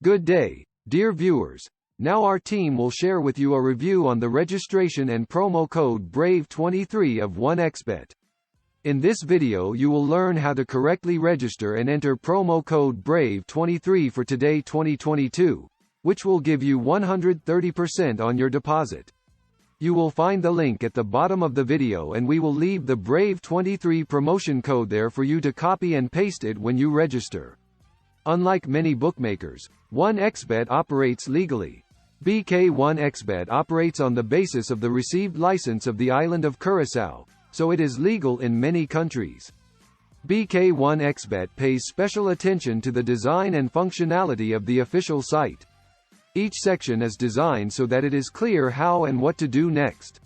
Good day, dear viewers. Now our team will share with you a review on the registration and promo code BRAVE23 of 1xBet. In this video you will learn how to correctly register and enter promo code BRAVE23 for today 2022, which will give you 130% on your deposit. You will find the link at the bottom of the video and we will leave the BRAVE23 promotion code there for you to copy and paste it when you register. Unlike many bookmakers, 1xBet operates legally. BK1xBet operates on the basis of the received license of the island of Curaçao, so it is legal in many countries. BK1xBet pays special attention to the design and functionality of the official site. Each section is designed so that it is clear how and what to do next.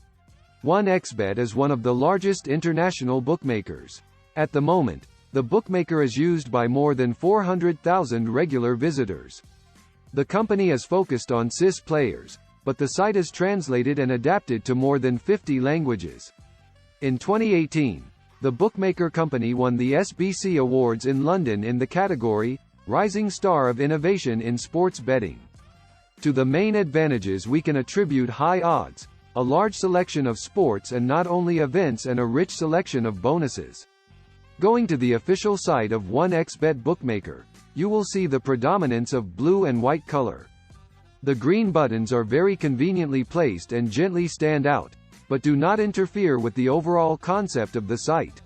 1xBet is one of the largest international bookmakers. At the moment, the bookmaker is used by more than 400,000 regular visitors. The company is focused on CIS players, but the site is translated and adapted to more than 50 languages. In 2018, the bookmaker company won the SBC Awards in London in the category Rising Star of Innovation in Sports Betting. To the main advantages we can attribute high odds, a large selection of sports and not only events, and a rich selection of bonuses. Going to the official site of 1xBet bookmaker, you will see the predominance of blue and white color. The green buttons are very conveniently placed and gently stand out, but do not interfere with the overall concept of the site.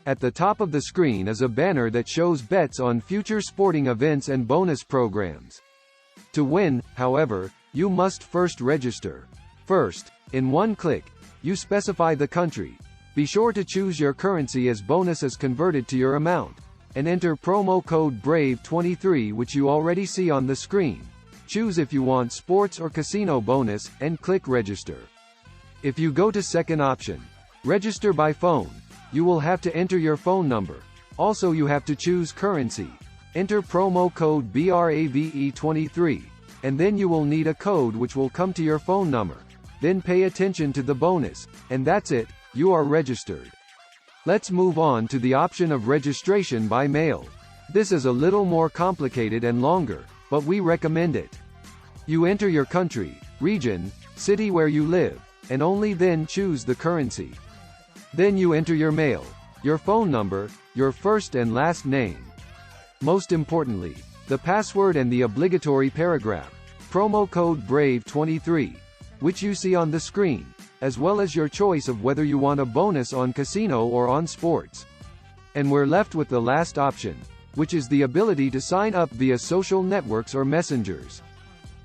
At the top of the screen is a banner that shows bets on future sporting events and bonus programs. To win, however, you must first register. First, in one click, you specify the country. Be sure to choose your currency as bonus is converted to your amount, and enter promo code BRAVE23 which you already see on the screen. Choose if you want sports or casino bonus, and click register. If you go to second option, register by phone, you will have to enter your phone number. Also you have to choose currency. Enter promo code BRAVE23, and then you will need a code which will come to your phone number. Then pay attention to the bonus, and that's it. You are registered. Let's move on to the option of registration by mail. This is a little more complicated and longer, but we recommend it. You enter your country, region, city where you live, and only then choose the currency. Then you enter your mail, your phone number, your first and last name. Most importantly, the password and the obligatory paragraph, promo code BRAVE23, which you see on the screen, as well as your choice of whether you want a bonus on casino or on sports. And we're left with the last option, which is the ability to sign up via social networks or messengers.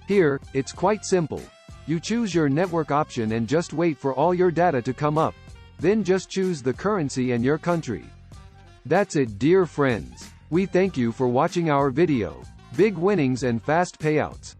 Here, it's quite simple. You choose your network option and just wait for all your data to come up. Then just choose the currency and your country. That's it, dear friends. We thank you for watching our video. Big winnings and fast payouts.